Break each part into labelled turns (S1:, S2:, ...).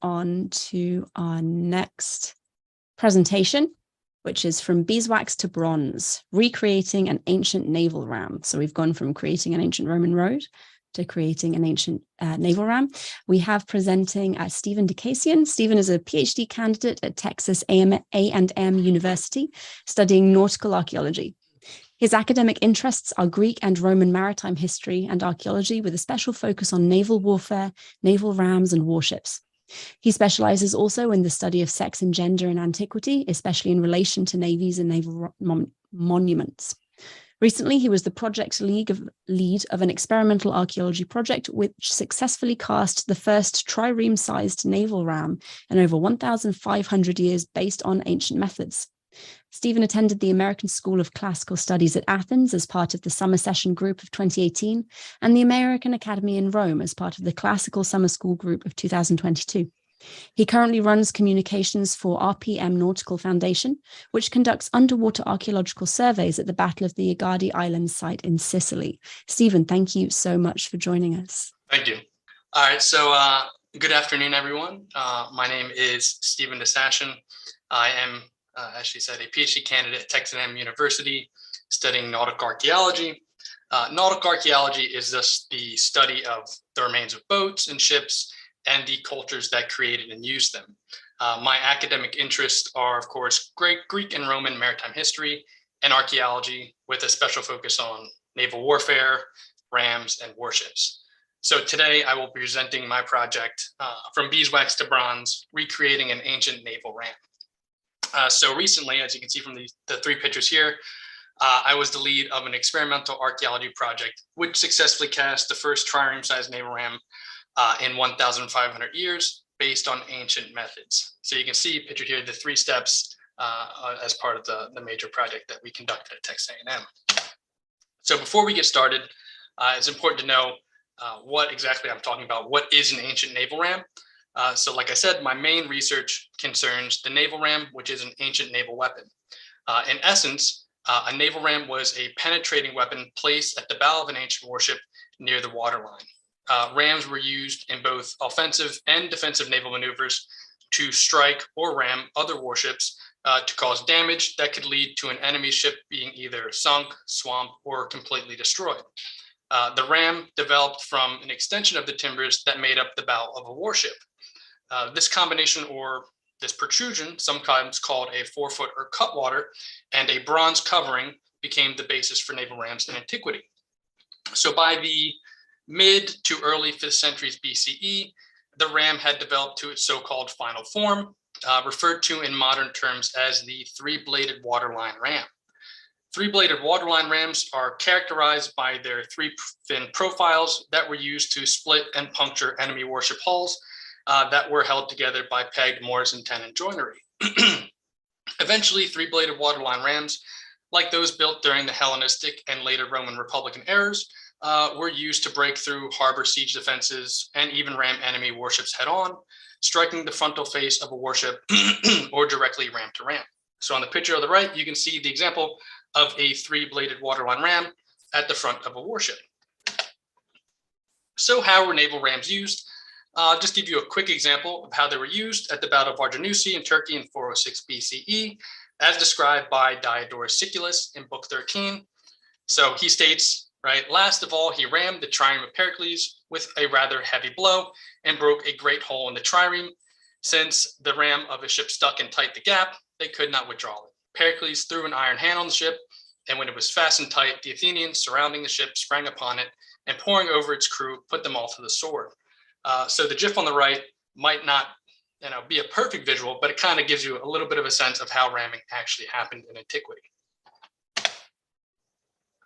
S1: on to our next presentation, which is from beeswax to bronze, recreating an ancient naval ram. So we've gone from creating an ancient Roman road to creating an ancient naval ram. We have presenting Stephen DeCasien. Stephen is a PhD candidate at Texas A&M University, studying nautical archaeology. His academic interests are Greek and Roman maritime history and archaeology, with a special focus on naval warfare, naval rams, and warships. He specializes also in the study of sex and gender in antiquity, especially in relation to navies and naval monuments. Recently, he was the project lead of an experimental archaeology project which successfully cast the first trireme-sized naval ram in over 1,500 years based on ancient methods. Stephen attended the American School of Classical Studies at Athens as part of the Summer Session Group of 2018, and the American Academy in Rome as part of the Classical Summer School Group of 2022. He currently runs communications for RPM Nautical Foundation, which conducts underwater archaeological surveys at the Battle of the Egadi Islands site in Sicily. Stephen, thank you so much for joining us.
S2: Thank you. All right, so good afternoon, everyone. My name is Stephen DeCasien. I am, as she said, a PhD candidate at Texas A&M University, studying nautical archaeology. Nautical archaeology is just the study of the remains of boats and ships and the cultures that created and used them. My academic interests are, of course, Greek and Roman maritime history and archaeology, with a special focus on naval warfare, rams, and warships. So today I will be presenting my project, From Beeswax to Bronze, Recreating an Ancient Naval Ram. So recently, as you can see from the three pictures here, I was the lead of an experimental archaeology project, which successfully cast the first trireme-sized naval ram in 1,500 years based on ancient methods. So you can see pictured here the three steps as part of the major project that we conducted at Texas A&M. So before we get started, it's important to know what exactly I'm talking about. What is an ancient naval ram? So like I said, my main research concerns the naval ram, which is an ancient naval weapon. In essence, a naval ram was a penetrating weapon placed at the bow of an ancient warship near the waterline. Rams were used in both offensive and defensive naval maneuvers to strike or ram other warships to cause damage that could lead to an enemy ship being either sunk, swamped, or completely destroyed. The ram developed from an extension of the timbers that made up the bow of a warship. This combination, or this protrusion, sometimes called a forefoot or cutwater, and a bronze covering became the basis for naval rams in antiquity. So by the mid to early 5th centuries BCE, the ram had developed to its so-called final form, referred to in modern terms as the three-bladed waterline ram. Three-bladed waterline rams are characterized by their three fin profiles that were used to split and puncture enemy warship hulls that were held together by pegged Morrison tenon joinery. Eventually, three-bladed waterline rams, like those built during the Hellenistic and later Roman Republican eras, were used to break through harbor siege defenses and even ram enemy warships head-on, striking the frontal face of a warship or directly ram to ram. So on the picture on the right, you can see the example of a three-bladed waterline ram at the front of a warship. So how were naval rams used? I'll just give you a quick example of how they were used at the Battle of Arginusi in Turkey in 406 BCE, as described by Diodorus Siculus in Book 13. So he states, right, last of all, he rammed the trireme of Pericles with a rather heavy blow and broke a great hole in the trireme. Since the ram of a ship stuck in tight the gap, they could not withdraw it. Pericles threw an iron hand on the ship, and when it was fastened tight, the Athenians surrounding the ship sprang upon it and pouring over its crew, put them all to the sword. So the GIF on the right might not be a perfect visual, but it kind of gives you a little bit of a sense of how ramming actually happened in antiquity.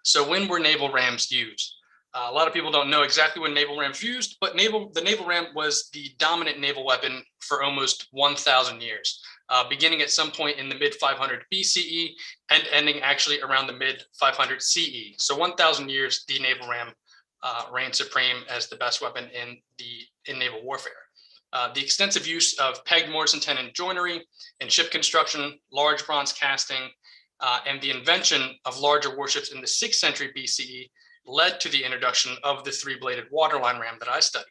S2: So when were naval rams used? A lot of people don't know exactly when naval rams used, but the naval ram was the dominant naval weapon for almost 1,000 years, beginning at some point in the mid-500 BCE and ending actually around the mid-500 CE. So 1,000 years, the naval ram reigned supreme as the best weapon in naval warfare. The extensive use of pegged Morrison tenon joinery in ship construction, large bronze casting, and the invention of larger warships in the 6th century BCE led to the introduction of the three-bladed waterline ram that I studied.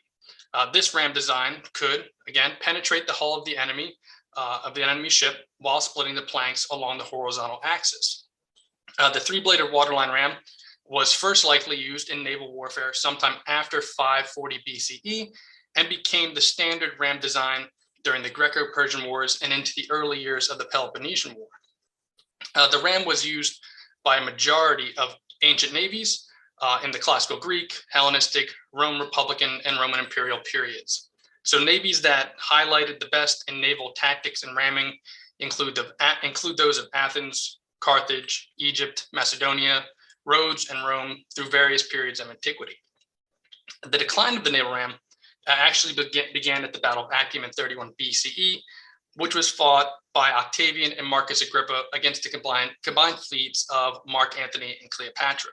S2: This ram design could, again, penetrate the hull of the enemy ship while splitting the planks along the horizontal axis. The three-bladed waterline ram was first likely used in naval warfare sometime after 540 BCE and became the standard ram design during the Greco-Persian Wars and into the early years of the Peloponnesian War. The ram was used by a majority of ancient navies in the classical Greek, Hellenistic, Roman Republican, and Roman Imperial periods. So navies that highlighted the best in naval tactics and ramming include those of Athens, Carthage, Egypt, Macedonia, Rhodes, and Rome through various periods of antiquity. The decline of the naval ram actually began at the Battle of Actium in 31 BCE, which was fought by Octavian and Marcus Agrippa against the combined fleets of Mark Antony and Cleopatra.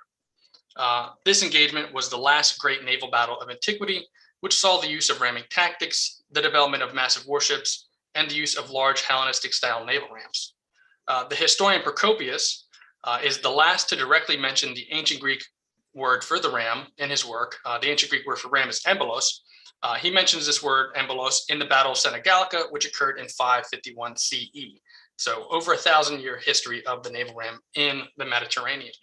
S2: This engagement was the last great naval battle of antiquity, which saw the use of ramming tactics, the development of massive warships, and the use of large Hellenistic-style naval rams. The historian Procopius is the last to directly mention the ancient Greek word for the ram in his work. The ancient Greek word for ram is embolos. He mentions this word embolos in the Battle of Senogallica, which occurred in 551 CE. So over 1,000-year history of the naval ram in the Mediterranean.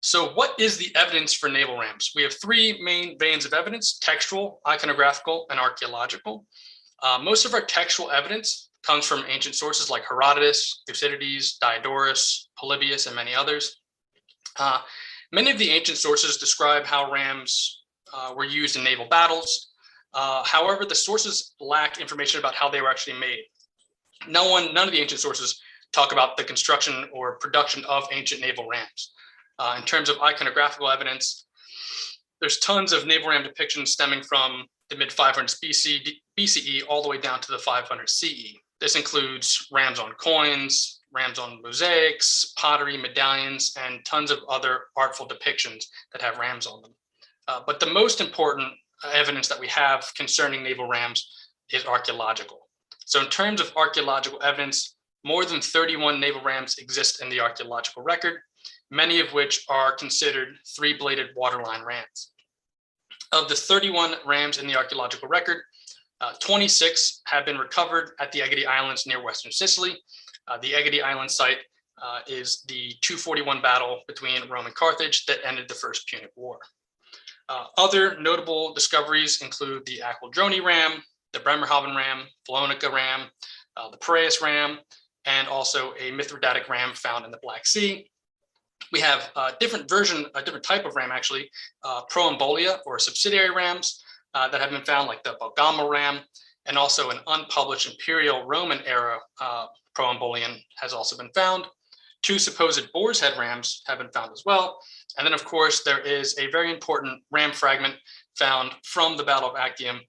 S2: So what is the evidence for naval rams? We have three main veins of evidence: textual, iconographical, and archaeological. Most of our textual evidence comes from ancient sources like Herodotus, Thucydides, Diodorus, Polybius, and many others. Many of the ancient sources describe how rams were used in naval battles. However, the sources lack information about how they were actually made. None of the ancient sources talk about the construction or production of ancient naval rams. In terms of iconographical evidence, there's tons of naval ram depictions stemming from the mid-500s BCE all the way down to the 500 CE. This includes rams on coins, rams on mosaics, pottery, medallions, and tons of other artful depictions that have rams on them. But the most important evidence that we have concerning naval rams is archaeological. So in terms of archaeological evidence, more than 31 naval rams exist in the archaeological record, many of which are considered three-bladed waterline rams. Of the 31 rams in the archaeological record, 26 have been recovered at the Egadi Islands near Western Sicily. The Egadi Island site is the 241 battle between Rome and Carthage that ended the First Punic War. Other notable discoveries include the Aquildroni ram, the Bremerhaven ram, Follonica ram, the Piraeus ram, and also a Mithridatic ram found in the Black Sea. We have a different type of ram actually, proembolia or subsidiary rams that have been found, like the Belgama ram, and also an unpublished Imperial Roman era proembolian has also been found. Two supposed boar's head rams have been found as well. And then of course, there is a very important ram fragment found from the Battle of Actium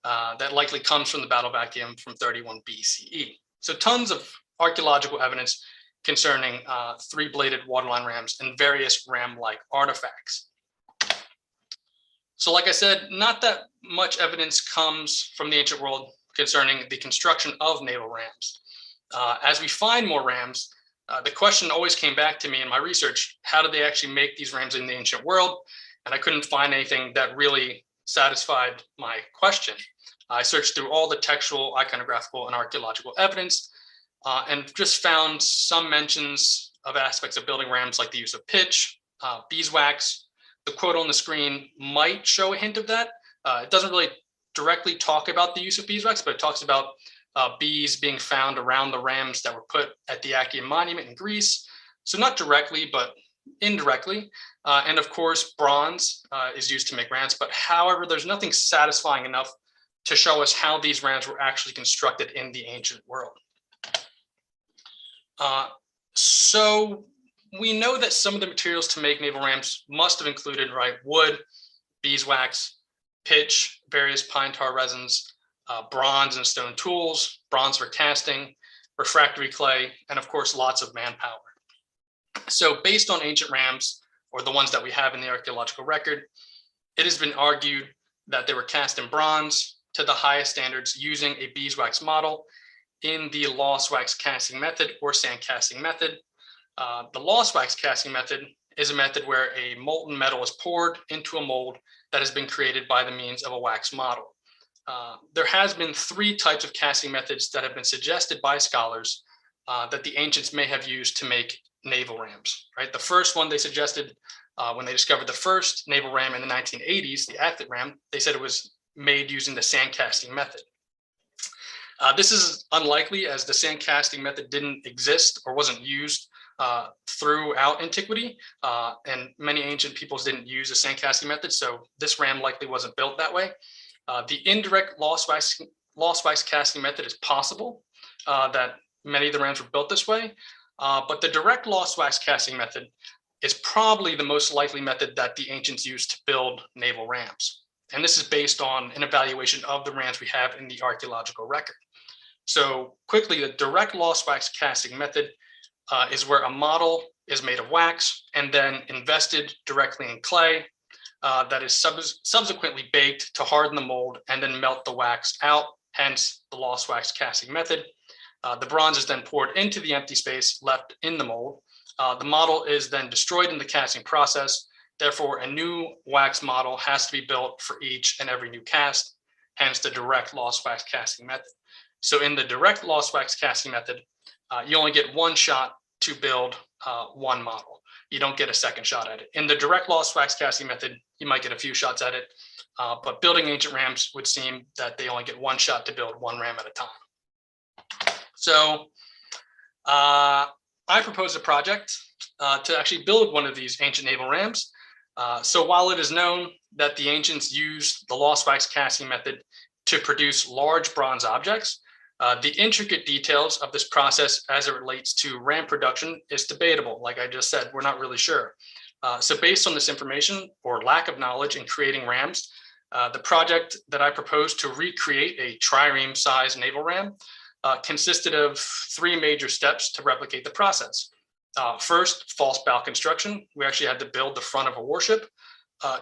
S2: that likely comes from the Battle of Actium from 31 BCE. So tons of archaeological evidence concerning three-bladed waterline rams and various ram-like artifacts. So like I said, not that much evidence comes from the ancient world concerning the construction of naval rams. As we find more rams, the question always came back to me in my research: how did they actually make these rams in the ancient world? And I couldn't find anything that really satisfied my question. I searched through all the textual, iconographical, and archaeological evidence, and just found some mentions of aspects of building rams, like the use of pitch, beeswax. The quote on the screen might show a hint of that. It doesn't really directly talk about the use of beeswax, but it talks about bees being found around the rams that were put at the Actium Monument in Greece. So not directly, but indirectly. And of course, bronze is used to make rams. But however, there's nothing satisfying enough to show us how these rams were actually constructed in the ancient world. So we know that some of the materials to make naval rams must have included, wood, beeswax, pitch, various pine tar resins, bronze and stone tools, bronze for casting, refractory clay, and of course, lots of manpower. So based on ancient rams, or the ones that we have in the archaeological record, it has been argued that they were cast in bronze to the highest standards using a beeswax model in the lost wax casting method or sand casting method. The lost wax casting method is a method where a molten metal is poured into a mold that has been created by the means of a wax model. There has been 3 types of casting methods that have been suggested by scholars that the ancients may have used to make naval rams. Right, the first one they suggested when they discovered the first naval ram in the 1980s, the Athlet ram, they said it was made using the sand casting method. This is unlikely, as the sand casting method didn't exist or wasn't used throughout antiquity, and many ancient peoples didn't use the sand casting method, so this ram likely wasn't built that way. The indirect lost wax casting method is possible, that many of the rams were built this way, but the direct lost wax casting method is probably the most likely method that the ancients used to build naval rams. And this is based on an evaluation of the rams we have in the archaeological record. So quickly, the direct lost wax casting method is where a model is made of wax and then invested directly in clay that is subsequently baked to harden the mold and then melt the wax out, hence the lost wax casting method. The bronze is then poured into the empty space left in the mold. The model is then destroyed in the casting process. Therefore, a new wax model has to be built for each and every new cast, hence the direct lost wax casting method. So in the direct lost wax casting method, you only get one shot to build one model. You don't get a second shot at it. In the direct lost wax casting method, you might get a few shots at it, but building ancient rams would seem that they only get one shot to build one ram at a time. So I proposed a project to actually build one of these ancient naval rams. So while it is known that the ancients used the lost wax casting method to produce large bronze objects, the intricate details of this process as it relates to ram production is debatable. Like I just said, we're not really sure. So based on this information or lack of knowledge in creating rams, the project that I proposed to recreate a trireme size naval ram consisted of 3 major steps to replicate the process. First, false bow construction. We actually had to build the front of a warship.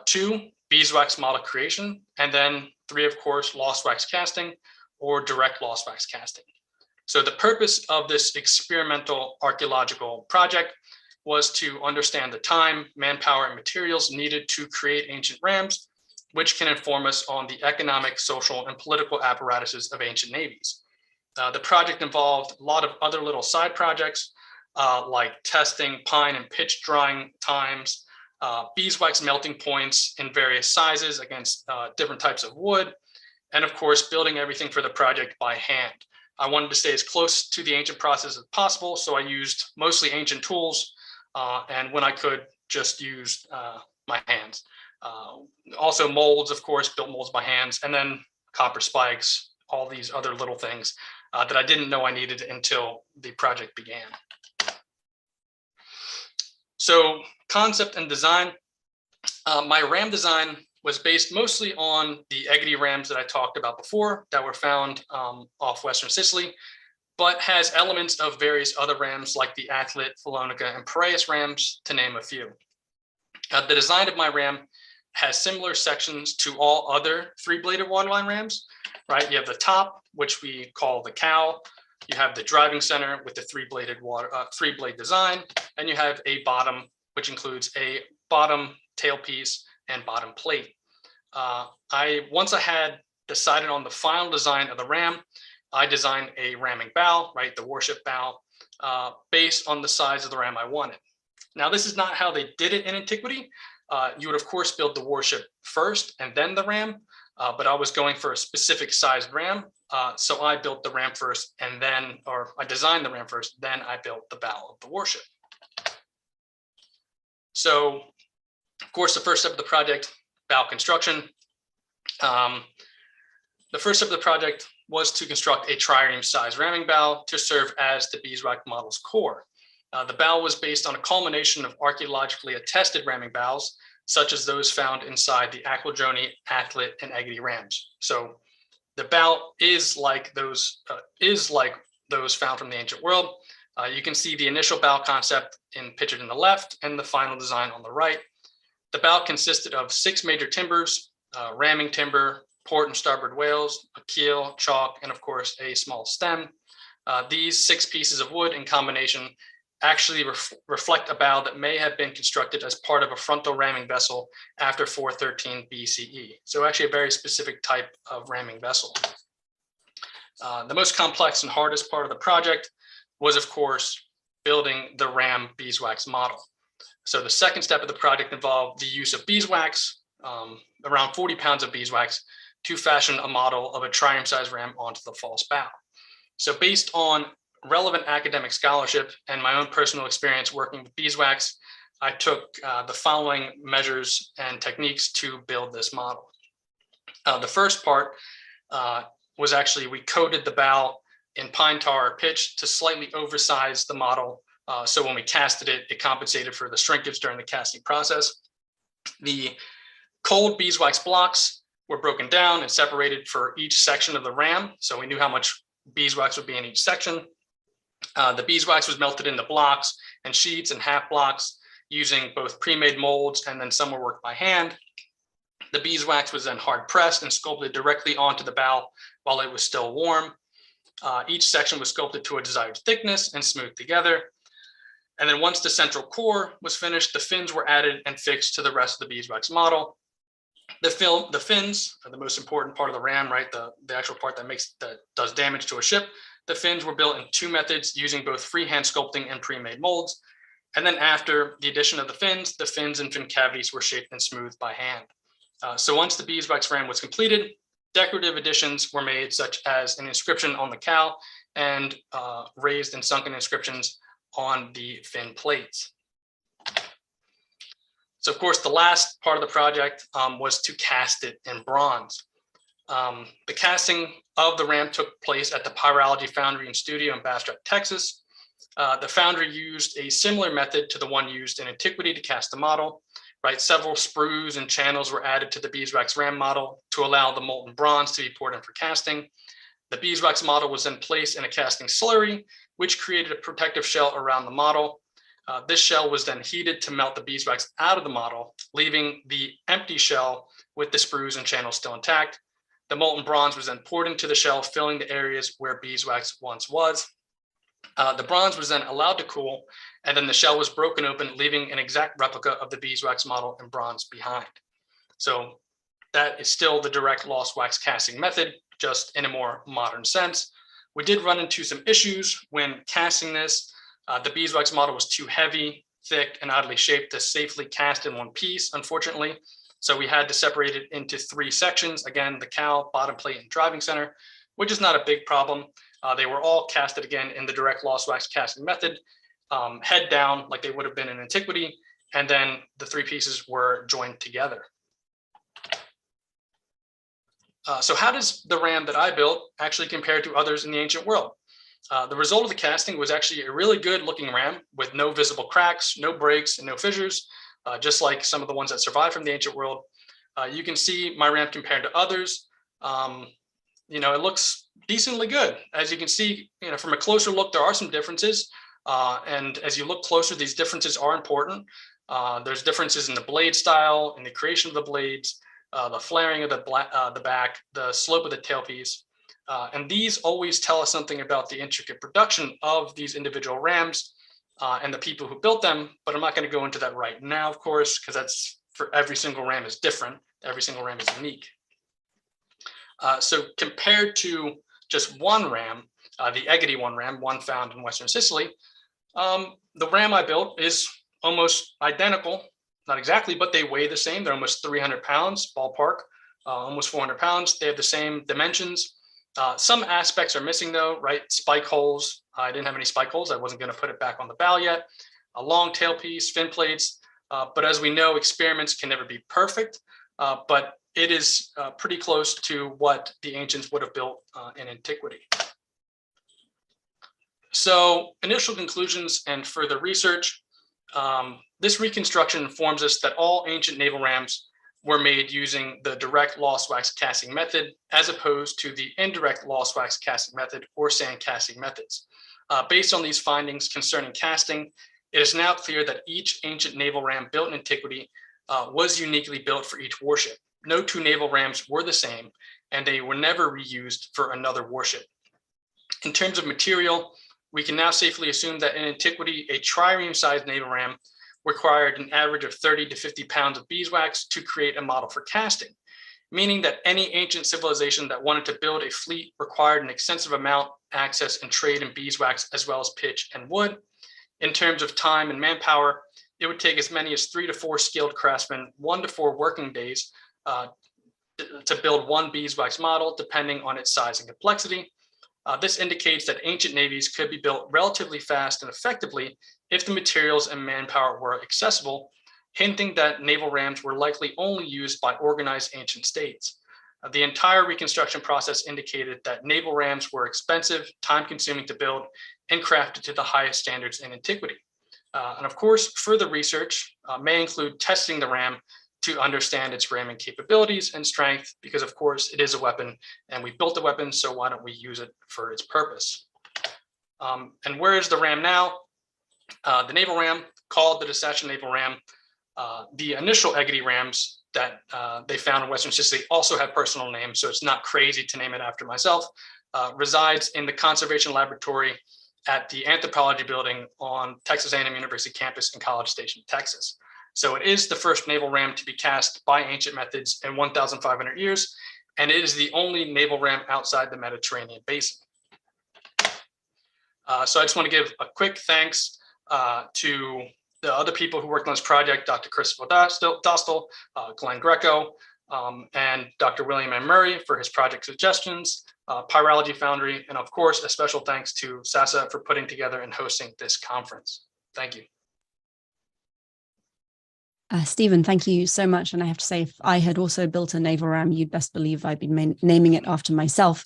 S2: 2, beeswax model creation. And then 3, of course, lost wax casting or direct lost wax casting. So the purpose of this experimental archaeological project was to understand the time, manpower, and materials needed to create ancient rams, which can inform us on the economic, social, and political apparatuses of ancient navies. The project involved a lot of other little side projects, like testing pine and pitch drying times, beeswax melting points in various sizes against different types of wood, and of course, building everything for the project by hand. I wanted to stay as close to the ancient process as possible, so I used mostly ancient tools, and when I could, just used my hands. Also molds, of course, built molds by hands, and then copper spikes, all these other little things that I didn't know I needed until the project began. So concept and design, my ram design was based mostly on the Egedy rams that I talked about before that were found off Western Sicily, but has elements of various other rams like the Athlet, Phallonica, and Piraeus rams, to name a few. The design of my ram has similar sections to all other 3-bladed waterline rams, right? You have the top, which we call the cowl. You have the driving center with the 3-blade design, and you have a bottom, which includes a bottom tailpiece and bottom plate. Once I had decided on the final design of the ram, I designed a ramming bow, right, the warship bow, based on the size of the ram I wanted. Now, this is not how they did it in antiquity. You would, of course, build the warship first and then the ram, but I was going for a specific sized ram. So I built the ram first and then, or I designed the ram first, then I built the bow of the warship. So, of course, the first step of the project, bow construction. The first step of the project was to construct a trireme size ramming bow to serve as the beeswax model's core. The bow was based on a culmination of archaeologically attested ramming bows, such as those found inside the Aquadroni, Athlet, and Egedy rams. So the bow is like those found from the ancient world. You can see the initial bow concept pictured in the left and the final design on the right. The bow consisted of 6 major timbers, ramming timber, port and starboard wales, a keel, chalk, and of course a small stem. These 6 pieces of wood in combination actually reflect a bow that may have been constructed as part of a frontal ramming vessel after 413 BCE. So actually a very specific type of ramming vessel. The most complex and hardest part of the project was, of course, building the Ram beeswax model. So the second step of the project involved the use of beeswax, around 40 pounds of beeswax, to fashion a model of a triumph-sized ram onto the false bow. So based on relevant academic scholarship and my own personal experience working with beeswax, I took the following measures and techniques to build this model. The first part was actually we coated the bow in pine tar or pitch to slightly oversize the model. So when we casted it, it compensated for the shrinkage during the casting process. The cold beeswax blocks were broken down and separated for each section of the ram. So we knew how much beeswax would be in each section. The beeswax was melted into blocks and sheets and half blocks using both pre-made molds, and then some were worked by hand. The beeswax was then hard pressed and sculpted directly onto the bow while it was still warm. Each section was sculpted to a desired thickness and smoothed together. And then once the central core was finished, the fins were added and fixed to the rest of the beeswax model. The fins are the most important part of the ram, right? The actual part that does damage to a ship. The fins were built in two methods using both freehand sculpting and pre-made molds. And then after the addition of the fins and fin cavities were shaped and smoothed by hand. So once the beeswax ram was completed, decorative additions were made, such as an inscription on the cow and raised and sunken inscriptions on the fin plates. So of course, the last part of the project was to cast it in bronze. The casting of the ram took place at the Pyrology Foundry and Studio in Bastrop, Texas. The foundry used a similar method to the one used in antiquity to cast the model. Right, several sprues and channels were added to the beeswax ram model to allow the molten bronze to be poured in for casting. The beeswax model was then placed in a casting slurry, which created a protective shell around the model. This shell was then heated to melt the beeswax out of the model, leaving the empty shell with the sprues and channels still intact. The molten bronze was then poured into the shell, filling the areas where beeswax once was. The bronze was then allowed to cool, and then the shell was broken open, leaving an exact replica of the beeswax model in bronze behind. So that is still the direct lost wax casting method, just in a more modern sense. We did run into some issues when casting this. The beeswax model was too heavy, thick, and oddly shaped to safely cast in one piece, unfortunately. So we had to separate it into three sections. Again, the cow, bottom plate, and driving center, which is not a big problem. They were all casted again in the direct lost wax casting method, head down like they would have been in antiquity, and then the three pieces were joined together. So how does the ram that I built actually compare to others in the ancient world? The result of the casting was actually a really good looking ram with no visible cracks, no breaks, and no fissures, just like some of the ones that survived from the ancient world. You can see my ram compared to others. It looks decently good. As you can see, from a closer look, there are some differences. And as you look closer, these differences are important. There's differences in the blade style, in the creation of the blades, the flaring of the back, the slope of the tailpiece. And these always tell us something about the intricate production of these individual rams and the people who built them. But I'm not going to go into that right now, of course, because that's for every single ram is different. Every single ram is unique. So compared to just one ram, the Egedy ram, one found in Western Sicily, the ram I built is almost identical, not exactly, but they weigh the same. They're almost 300 pounds, ballpark, almost 400 pounds. They have the same dimensions. Some aspects are missing though, right? Spike holes. I didn't have any spike holes. I wasn't going to put it back on the bow yet. A long tailpiece, fin plates. But as we know, experiments can never be perfect, but it is pretty close to what the ancients would have built in antiquity. So initial conclusions and further research. This reconstruction informs us that all ancient naval rams were made using the direct lost wax casting method, as opposed to the indirect lost wax casting method or sand casting methods. Based on these findings concerning casting, it is now clear that each ancient naval ram built in antiquity was uniquely built for each warship. No two naval rams were the same, and they were never reused for another warship. In terms of material, we can now safely assume that in antiquity, a trireme-sized naval ram required an average of 30 to 50 pounds of beeswax to create a model for casting, meaning that any ancient civilization that wanted to build a fleet required an extensive amount, access, and trade in beeswax, as well as pitch and wood. In terms of time and manpower, it would take as many as 3 to 4 skilled craftsmen, 1 to 4 working days to build one beeswax model, depending on its size and complexity. This indicates that ancient navies could be built relatively fast and effectively if the materials and manpower were accessible, hinting that naval rams were likely only used by organized ancient states. The entire reconstruction process indicated that naval rams were expensive, time-consuming to build, and crafted to the highest standards in antiquity. And of course, further research may include testing the ram to understand its ramming capabilities and strength, because of course it is a weapon and we built the weapon, so why don't we use it for its purpose? And where is the ram now? The naval ram, called the DeCasien naval ram, the initial Egedy rams that they found in Western Sicily also have personal names, so it's not crazy to name it after myself, resides in the Conservation Laboratory at the Anthropology Building on Texas A&M University campus in College Station, Texas. So it is the first naval ram to be cast by ancient methods in 1,500 years, and it is the only naval ram outside the Mediterranean basin. So I just want to give a quick thanks to the other people who worked on this project, Dr. Christopher Dostal, Glenn Greco, and Dr. William M. Murray for his project suggestions, Pyrology Foundry, and of course, a special thanks to SASA for putting together and hosting this conference. Thank you.
S1: Stephen, thank you so much. And I have to say, if I had also built a naval ram, you'd best believe I'd be naming it after myself,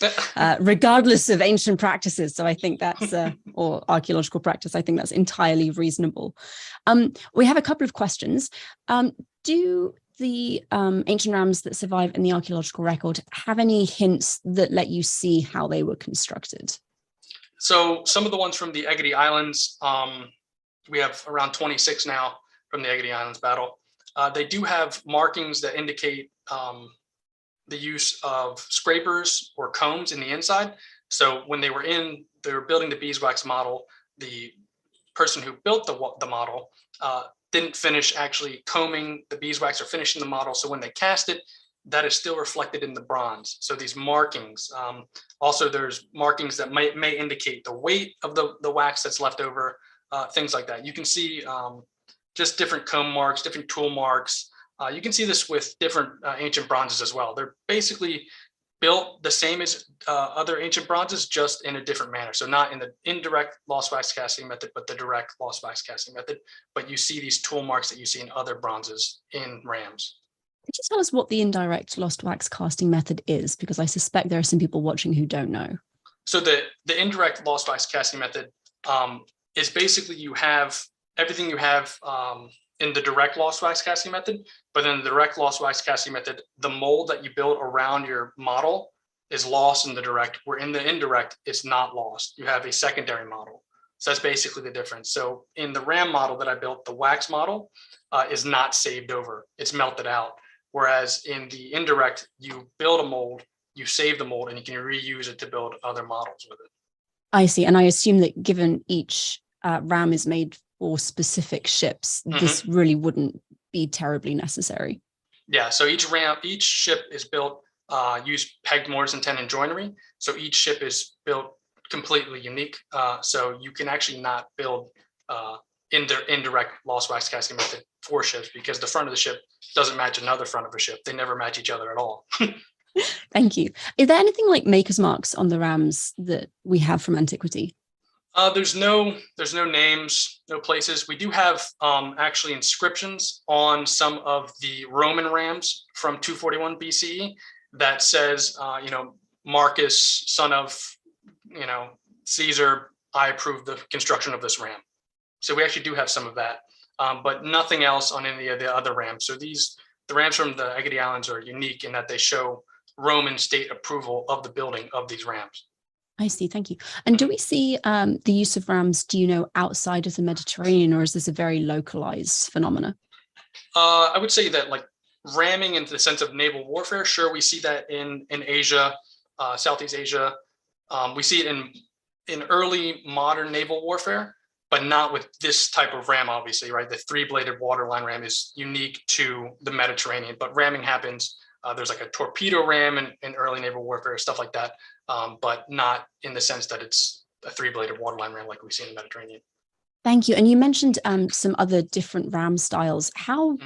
S1: regardless of ancient practices. So I think that's, or archaeological practice, I think that's entirely reasonable. We have a couple of questions. Do the ancient rams that survive in the archaeological record have any hints that let you see how they were constructed?
S2: So some of the ones from the Egedy Islands, we have around 26 now, from the Egedy Islands battle. They do have markings that indicate the use of scrapers or combs in the inside. So when they were building the beeswax model, the person who built the model didn't finish actually combing the beeswax or finishing the model. So when they cast it, that is still reflected in the bronze. So these markings, also there's markings that may indicate the weight of the wax that's left over, things like that. You can see just different comb marks, different tool marks. You can see this with different ancient bronzes as well. They're basically built the same as other ancient bronzes, just in a different manner. So not in the indirect lost wax casting method, but the direct lost wax casting method. But you see these tool marks that you see in other bronzes in rams.
S1: Could you tell us what the indirect lost wax casting method is? Because I suspect there are some people watching who don't know.
S2: So the indirect lost wax casting method is basically you have everything you have in the direct lost wax casting method, but in the direct lost wax casting method, the mold that you build around your model is lost in the direct, where in the indirect, it's not lost. You have a secondary model. So that's basically the difference. So in the RAM model that I built, the wax model is not saved over, it's melted out. Whereas in the indirect, you build a mold, you save the mold, and you can reuse it to build other models with it. I
S1: see. And I assume that given each RAM is made for specific ships, this really wouldn't be terribly necessary.
S2: Yeah, so each ship is built, use pegged mortise and tenon joinery. So each ship is built completely unique. So you can actually not build in their indirect lost wax casting method for ships, because the front of the ship doesn't match another front of a ship. They never match each other at all.
S1: Thank you. Is there anything like maker's marks on the rams that we have from antiquity?
S2: There's no names, no places. We do have actually inscriptions on some of the Roman rams from 241 BCE that says, Marcus, son of, Caesar, I approve the construction of this ram. So we actually do have some of that, but nothing else on any of the other rams. So the rams from the Egedy Islands are unique in that they show Roman state approval of the building of these rams.
S1: I see. Thank you. And do we see the use of rams, outside of the Mediterranean, or is this a very localized phenomena?
S2: I would say that like ramming in the sense of naval warfare, sure, we see that in Asia, Southeast Asia. We see it in in early modern naval warfare, but not with this type of ram, obviously, right? The three-bladed waterline ram is unique to the Mediterranean, but ramming happens. There's like a torpedo ram in early naval warfare, stuff like that, but not in the sense that it's a three-bladed waterline ram like we see in the Mediterranean.
S1: Thank you. And you mentioned some other different ram styles. How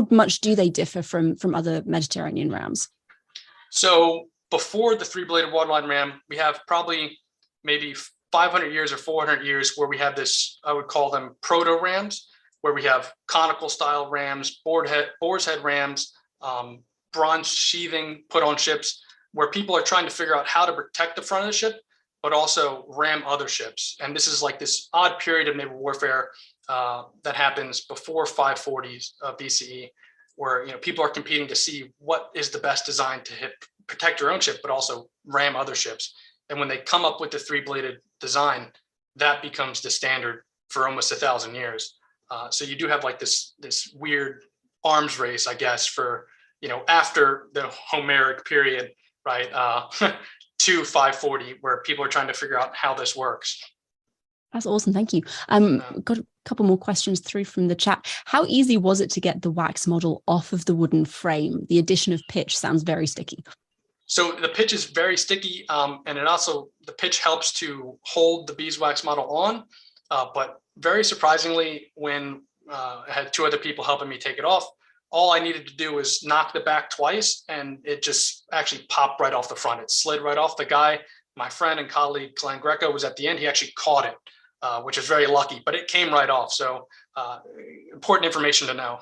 S1: much do they differ from other Mediterranean rams?
S2: So before the three-bladed waterline ram, we have probably maybe 500 years or 400 years where we have this, I would call them proto rams, where we have conical style rams, boar's head rams, bronze sheathing put on ships, where people are trying to figure out how to protect the front of the ship, but also ram other ships. And this is like this odd period of naval warfare that happens before 540s BCE, where people are competing to see what is the best design to protect your own ship, but also ram other ships. And when they come up with the three-bladed design, that becomes the standard for almost 1,000 years. So you do have like this weird arms race, I guess, for after the Homeric period, right, to 540, where people are trying to figure out how this works.
S1: That's awesome. Thank you. Got a couple more questions through from the chat. How easy was it to get the wax model off of the wooden frame? The addition of pitch sounds very sticky.
S2: So the pitch is very sticky, and the pitch helps to hold the beeswax model on. But very surprisingly, when I had two other people helping me take it off, all I needed to do was knock the back twice, and it just actually popped right off the front. It slid right off. The guy, my friend and colleague, Glenn Greco, was at the end. He actually caught it, which is very lucky, but it came right off. So important information to know.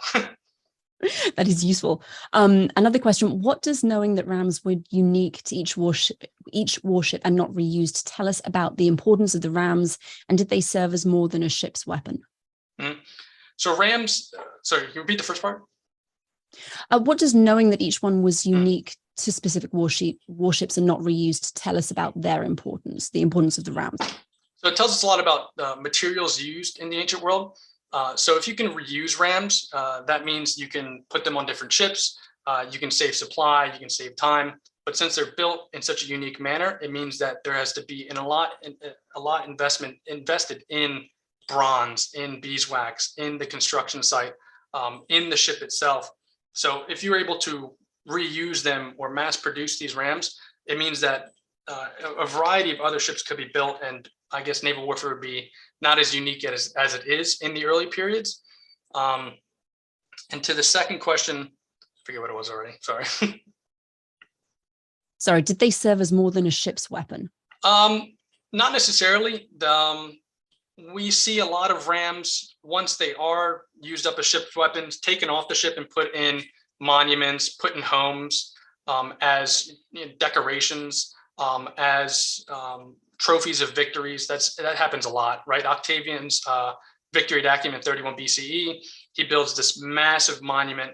S1: That is useful. Another question: what does knowing that rams were unique to each warship and not reused tell us about the importance of the rams, and did they serve as more than a ship's weapon?
S2: So rams. Sorry, can you repeat the first part?
S1: What does knowing that each one was unique to specific warships and not reused tell us about their importance, the importance of the rams?
S2: So it tells us a lot about materials used in the ancient world. So if you can reuse rams, that means you can put them on different ships, you can save supply, you can save time. But since they're built in such a unique manner, it means that there has to be a lot investment invested in bronze, in beeswax, in the construction site, in the ship itself. So if you're able to reuse them or mass produce these rams, it means that a variety of other ships could be built, and I guess naval warfare would be not as unique as it is in the early periods. And to the second question, I forget what it was already, sorry.
S1: Sorry, did they serve as more than a ship's weapon?
S2: Not necessarily. We see a lot of rams, once they are used up as ship's weapons, taken off the ship and put in monuments, put in homes, as decorations, as trophies of victories. That happens a lot, right? Octavian's victory at Actium in 31 BCE, he builds this massive monument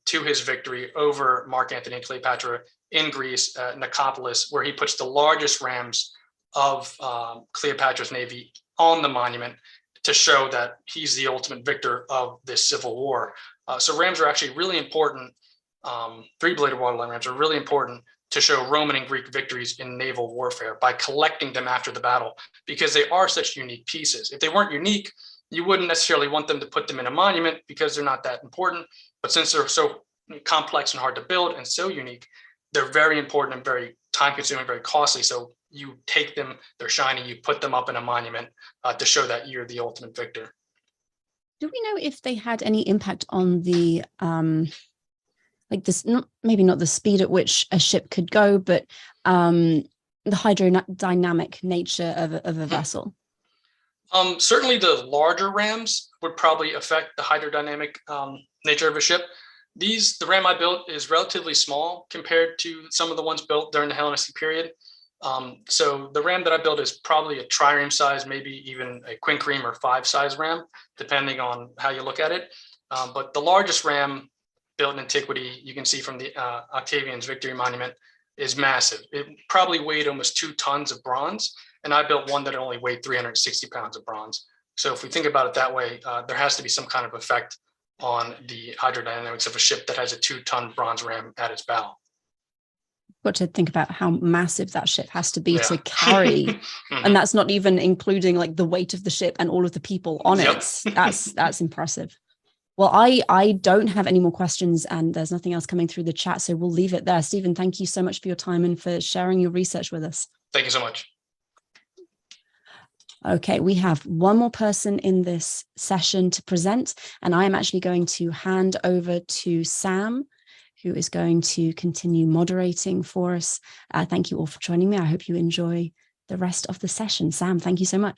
S2: to his victory over Mark Antony and Cleopatra in Greece, Nicopolis, where he puts the largest rams of Cleopatra's navy on the monument to show that he's the ultimate victor of this civil war. So rams are actually really important. Three-bladed waterline rams are really important to show Roman and Greek victories in naval warfare by collecting them after the battle, because they are such unique pieces. If they weren't unique, you wouldn't necessarily want them to put them in a monument because they're not that important. But since they're so complex and hard to build and so unique, they're very important and very time-consuming, very costly. So you take them, they're shiny, you put them up in a monument to show that you're the ultimate victor.
S1: Do we know if they had any impact on the like this, maybe not the speed at which a ship could go, but the hydrodynamic nature of a vessel?
S2: Certainly the larger rams would probably affect the hydrodynamic nature of a ship. The ram I built is relatively small compared to some of the ones built during the Hellenistic period. So the ram that I built is probably a trireme size, maybe even a quinquereme or 5 size ram, depending on how you look at it. But the largest ram built in antiquity, you can see from the Octavian's victory monument, is massive. It probably weighed almost 2 tons of bronze, and I built one that only weighed 360 pounds of bronze. So if we think about it that way, there has to be some kind of effect on the hydrodynamics of a ship that has a 2-ton bronze ram at its bow.
S1: Got to think about how massive that ship has to be
S2: Yeah.
S1: to carry. And that's not even including like the weight of the ship and all of the people on
S2: Yep.
S1: it. That's impressive. Well, I don't have any more questions, and there's nothing else coming through the chat, so we'll leave it there. Stephen, thank you so much for your time and for sharing your research with us.
S2: Thank you so much.
S1: Okay, we have one more person in this session to present, and I am actually going to hand over to Sam, who is going to continue moderating for us. Thank you all for joining me. I hope you enjoy the rest of the session. Sam, thank you so much.